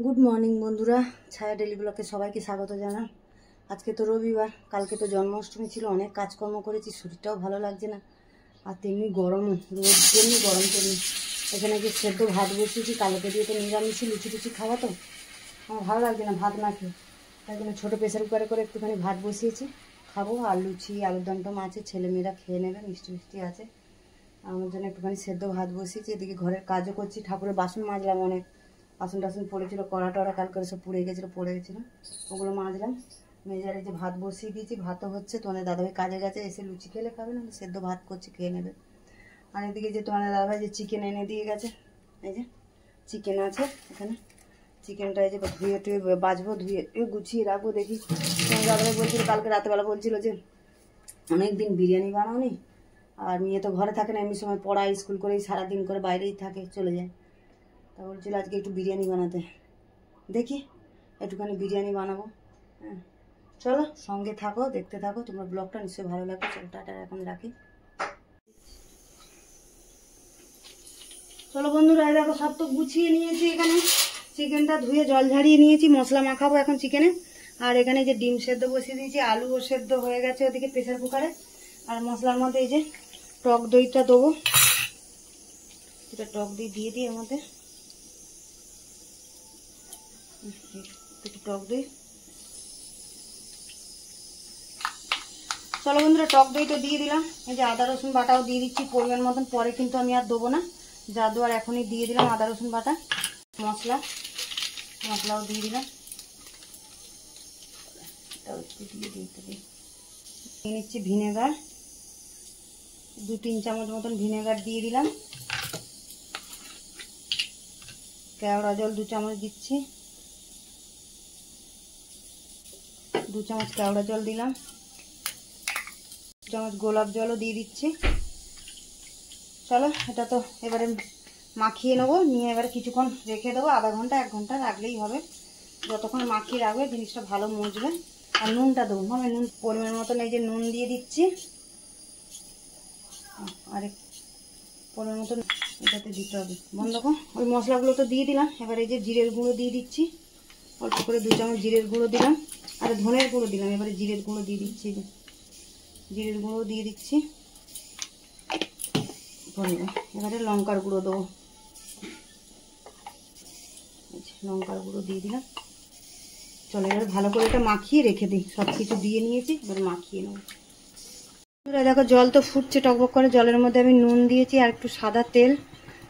Good morning বন্ধুরা, ছায়া daily ব্লগে সবাইকে স্বাগত জানান। আজকে তো রবিবার, কালকে তো জন্মাষ্টমী ছিল, অনেক কাজকর্ম করেছি, শরীরটাও ভালো লাগছে না, আর তেমনি গরমও, রোদ তেমনি গরম তেমনি। এখানে যে সেদ্ধ ভাত বসিয়েছি, কালকে দিয়ে তো নিরামিষই লুচি টুচি খাওয়া, তো আমার ভালো লাগছে না ভাত না খেয়ে, তাই জন্য ছোটো প্রেসার কুকারে করে একটুখানি ভাত বসিয়েছি, খাবো। আর লুচি আলুর দমটম আছে, ছেলেমেয়েরা খেয়ে নেবে, মিষ্টি মিষ্টি আছে। আমার জন্য একটুখানি সেদ্ধ ভাত বসিয়েছি, এদিকে ঘরের কাজও করছি, ঠাকুরের বাসন মাজলাম, অনেক বাসন টাসন পড়েছিল, কড়া টড়া কাল করে সব পুড়ে গেছিলো, পড়ে গেছিলো, ওগুলো মাজলাম। মেজারে যে ভাত বসিয়ে দিয়েছি, ভাতও হচ্ছে। তোমাদের দাদাভাই কাজে গেছে, এসে লুচি খেলে খাবে না, সেদ্ধ ভাত করছি, খেয়ে নেবে। আর এদিকে যে তোমাদের দাদাভাই যে চিকেন এনে দিয়ে গেছে, এই যে চিকেন আছে এখানে, চিকেনটা এই যে ধুয়ে টুয়ে বাজবো, ধুয়ে গুছিয়ে রাখবো। দেখি তোমাদের দাদাভাই বলছিল কালকে রাতেবেলা, বলছিল যে অনেক দিন বিরিয়ানি বানাওনি, আর মেয়ে তো ঘরে থাকে না, এমনি সময় পড়ায়, স্কুল করেই সারাদিন করে বাইরেই থাকে, চলে যায়। তা বলছিল আজকে একটু বিরিয়ানি বানাতে, দেখি একটুখানি বিরিয়ানি বানাবো। হ্যাঁ চলো সঙ্গে থাকো, দেখতে থাকো, তোমার ব্লগটা নিশ্চয়ই ভালো লাগবে। চলো টাটা, এখন রাখি। চলো বন্ধুরা, এই দেখো সব তো গুছিয়ে নিয়েছি, এখানে চিকেনটা ধুয়ে জল ঝাড়িয়ে নিয়েছি, মশলা মাখাবো এখন চিকেনে। আর এখানে যে ডিম সেদ্ধ বসিয়ে দিয়েছি, আলুও সেদ্ধ হয়ে গেছে ওদিকে প্রেসার কুকারে। আর মশলার মধ্যে এই যে টক দইটা দেবো, এটা টক দই দিয়ে দিই, এর মধ্যে টক দই। চলো বন্ধুরা, টক দইটা দিয়ে দিলাম, এই যে আদা রসুন বাটাও দিয়ে দিচ্ছি পরিমাণ মতন, পরে কিন্তু আমি আর দেবো না, যা দেওয়ার এখনই দিয়ে দিলাম। আদা রসুন বাটা, মশলাও দিয়ে দিলাম, দিয়ে নিচ্ছি ভিনেগার, 2-3 চামচ মতন ভিনেগার দিয়ে দিলাম। কেওড়া জল 2 চামচ দিচ্ছি, 2 চামচ কেওড়া জল দিলাম, 2 চামচ গোলাপ জলও দিয়ে দিচ্ছি। চলো এটা তো এবারে মাখিয়ে নেবো, নিয়ে এবারে কিছুক্ষণ রেখে দেবো, আধা ঘন্টা 1 ঘন্টা রাখলেই হবে। যতক্ষণ মাখিয়ে রাখবে জিনিসটা ভালো মুছবে। আর নুনটা দেবো, আমি নুন পরিমাণ মতন এই যে নুন দিয়ে দিচ্ছি, আর পরিমাণ মতন এটাতে দিতে হবে। বন্ধ করো, ওই মশলাগুলো তো দিয়ে দিলাম। এবার এই যে জিরের গুঁড়ো দিয়ে দিচ্ছি, অল্প করে 2 চামচ জিরের গুঁড়ো দিলাম, আর ধনের গুঁড়ো দিলাম। এবারে জিরের গুঁড়ো দিয়ে দিচ্ছি, জিরের গুঁড়ো দিয়ে দিচ্ছি। এবারে লঙ্কার গুঁড়ো দেবো, লঙ্কার গুঁড়ো দিয়ে দিলাম। চলো এবার ভালো করে এটা মাখিয়ে রেখে দিই, সব কিছু দিয়ে নিয়েছি, এবার মাখিয়ে নেব। দেখো জল তো ফুটছে টকবক করে, জলের মধ্যে আমি নুন দিয়েছি, আর একটু সাদা তেল,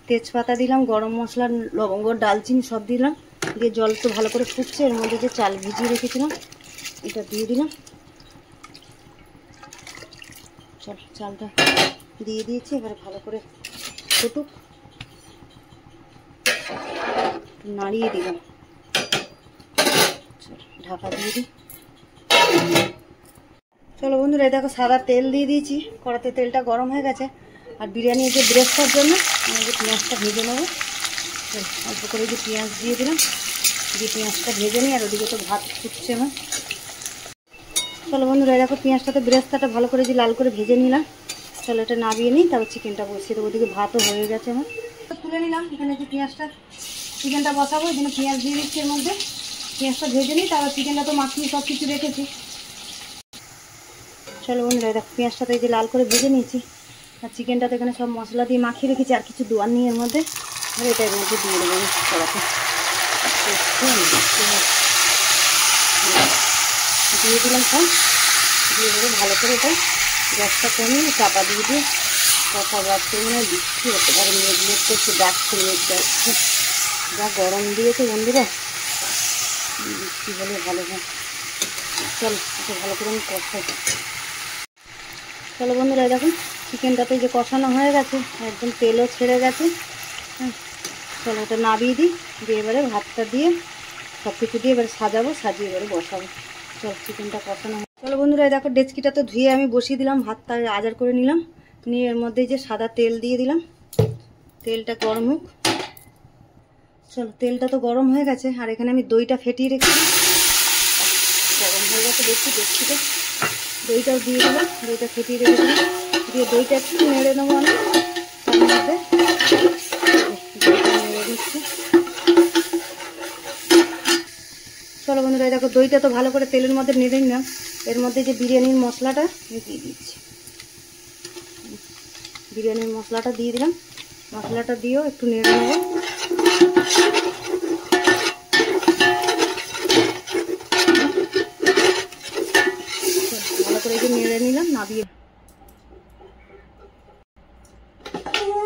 তেজপাতা দিলাম, গরম মশলা, লবঙ্গ, ডালচিনি সব দিলাম, দিয়ে জল তো ভালো করে ফুটছে। এর মধ্যে যে চাল ভিজিয়ে রেখেছিলাম এটা দিয়ে দিলাম। চল চালটা দিয়ে দিয়েছি, এবারে ভালো করে ফুটুক, নাড়িয়ে দিলাম, ঢাকা দিয়ে দিই। চলো বন্ধুরা, দেখো সাদা তেল দিয়ে দিয়েছি, কড়াতে তেলটা গরম হয়ে গেছে। আর বিরিয়ানি যে ব্রেস্তার জন্য আমি যে পেঁয়াজটা ভেজে নেবো, অল্প করে যে পেঁয়াজ দিয়ে দিলাম, দিয়ে পেঁয়াজটা ভেজে নিই। আর ওদিকে তো ভাত ফুটছে না। চলো বন্ধুরা, দেখো পেঁয়াজটাতে ব্রেস্তাটা ভালো করে যে লাল করে ভেজে নিলাম। চলো এটা নামিয়ে নিই, তারপর চিকেনটা বসিয়ে দেবো। ওদিকে ভাতও হয়ে গেছে আমার, তুলে নিলাম। এখানে যে চিকেনটা বসাবো, এখানে পেঁয়াজ দিয়ে দিচ্ছি, এর মধ্যে পেঁয়াজটা ভেজে নিই, তারপর চিকেনটা তো মাখিয়ে সব কিছু রেখেছি। চলো বন্ধুরা, দেখো পেঁয়াজটাতে এই যে লাল করে ভেজে নিয়েছি, আর চিকেনটাতে এখানে সব মশলা দিয়ে মাখিয়ে রেখেছি, আর কিছু দেওয়ার নিয়ে এর মধ্যে, এটা এর মধ্যে দিয়ে দেবো কড়াতে, দিয়ে দিলাম সব, দিয়ে দেবো ভালো করে। এটা গ্যাসটা কমিয়ে চাপা দিয়ে দিয়ে কষা বাড়ছে, মানে বৃষ্টি হতে পারে, মেঘ করছে, ডাকছে, মেঘ ডাকছে, যা গরম দিয়েছে বন্ধুরা, বৃষ্টি হলে ভালো হয়। চলো এটা ভালো করে আমি কষাই। চলো বন্ধুরা, দেখুন চিকেনটাতে যে কষানো হয়ে গেছে, একদম তেলও ছেড়ে গেছে। হ্যাঁ চলো এটা নামিয়ে দিই, দিয়ে এবারে ভাতটা দিয়ে সব কিছু দিয়ে এবারে সাজাবো, সাজিয়ে এবারে বসাবো। চলো চিকেনটা কষানো। চলো বন্ধুরা, দেখো ডেচকিটা তো ধুয়ে আমি বসিয়ে দিলাম, ভাতটা আজার করে নিলাম, নিয়ে এর মধ্যে যে সাদা তেল দিয়ে দিলাম, তেলটা গরম হোক। চলো তেলটা তো গরম হয়ে গেছে, আর এখানে আমি দইটা ফেটিয়ে রেখেছি, গরম হয়ে গেছে ডেচকিটা, দইটাও দিয়ে দিলাম, দইটা ফেটিয়ে রেখেছি, দিয়ে দইটা একটু নেড়ে নেবো আমি, তার মধ্যে দইটা নেড়ে দিচ্ছি। চলো বন্ধুরা, দেখো দইটা তো ভালো করে তেলের মধ্যে নেড়ে নিলাম। এর মধ্যে যে বিরিয়ানির মশলাটা দিয়ে দিচ্ছি, বিরিয়ানির মশলাটা দিয়ে দিলাম। মশলাটা দিয়েও একটু নেড়ে নেবো। ভালো করে এই যে নেড়ে নিলাম, নাবিয়ে।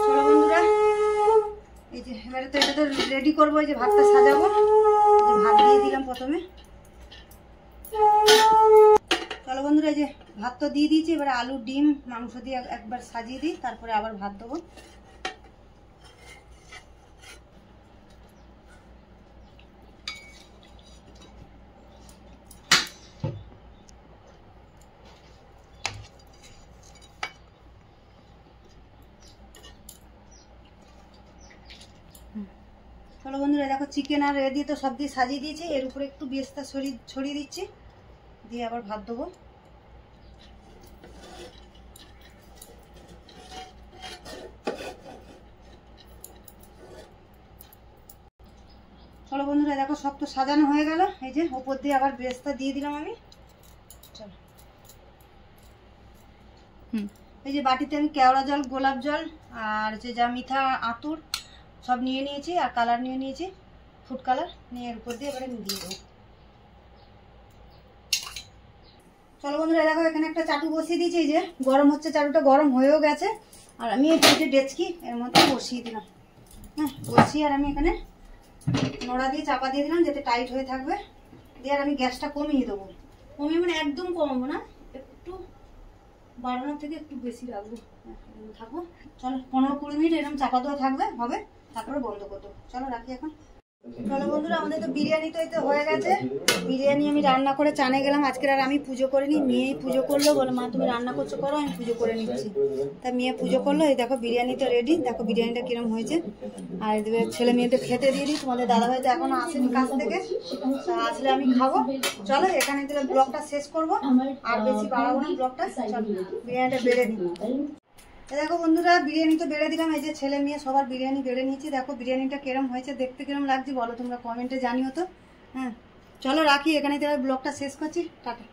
চলো বন্ধুরা, এই যে এবারে তো এটা তো রেডি করবো। এই যে ভাতটা সাজাবো, ভাত দিয়ে দিলাম প্রথমে। চলো বন্ধুরা, এই যে ভাত তো দিয়ে দিয়েছি। এবারে আলু, ডিম, মাংস দিয়ে একবার সাজিয়ে দিই, তারপরে আবার ভাত দেবো। চলো বন্ধুরা, দেখো চিকেন আর এ দিয়ে তো সব দিয়ে সাজিয়ে দিয়েছি। এর উপরে একটু বেস্তা ছড়িয়ে দিচ্ছি, দিয়ে আবার ভাত দেবো। চলো বন্ধুরা, দেখো সব তো সাজানো হয়ে গেল। এই যে উপর দিয়ে আবার বেস্তা দিয়ে দিলাম আমি। চলো, এই যে বাটিতে আমি কেওড়া জল, গোলাপ জল আর যে যা মিঠা আতর সব নিয়ে নিয়েছি, আর কালার নিয়ে নিয়েছি, ফুড কালার নিয়ে এর উপর দিয়ে এবারে দিয়ে দেবো। চলো বন্ধুরা, দেখো এখানে একটা চাটু বসিয়ে দিয়েছি। এই যে গরম হচ্ছে, চাটুটা গরম হয়েও গেছে। আর আমি এই যে ডেচকি এর মধ্যে বসিয়ে দিলাম। হ্যাঁ, বসিয়ে আর আমি এখানে নোড়া দিয়ে চাপা দিয়ে দিলাম, যাতে টাইট হয়ে থাকবে। দিয়ে আর আমি গ্যাসটা কমিয়ে দেবো। কমিয়ে মানে একদম কমাবো না, একটু বাড়ানোর থেকে একটু বেশি রাখবো। থাকবো। চলো 15-20 মিনিট এরকম চাপা দেওয়া থাকবে, হবে, তারপরে বন্ধ করবো। চলো রাখি এখন। চলো বন্ধুরা, আমাদের তো বিরিয়ানি তো এতে হয়ে গেছে। বিরিয়ানি আমি রান্না করে চানে গেলাম। আজকে আর আমি পুজো করিনি, মেয়েই পুজো করলো। বলে মা তুমি রান্না করছো, করো, আমি পুজো করে নিচ্ছি। তা মেয়ে পুজো করলো। এই দেখো বিরিয়ানি তো রেডি। দেখো বিরিয়ানিটা কিরম হয়েছে। আর ছেলে মেয়েদের খেতে দিয়ে দিই। তোমাদের দাদাভাই তো এখনো আসেনি কাছ থেকে, আসলে আমি খাবো। চলো এখানে তাহলে ব্লগটা শেষ করবো, আর বেশি বাড়াবো না ব্লগটা। চলো বিরিয়ানিটা বেড়ে দিই। দেখো বন্ধুরা, বিরিয়ানি তো বেড়ে দিলাম। এই যে ছেলে মেয়ে সবার বিরিয়ানি বেড়ে নিয়েছি। দেখো বিরিয়ানিটা কিরম হয়েছে, দেখতে কিরম লাগছে বলো তোমরা কমেন্টে জানিও তো। হ্যাঁ, চলো রাখি এখানে, ব্লগটা শেষ করছি। টাটা।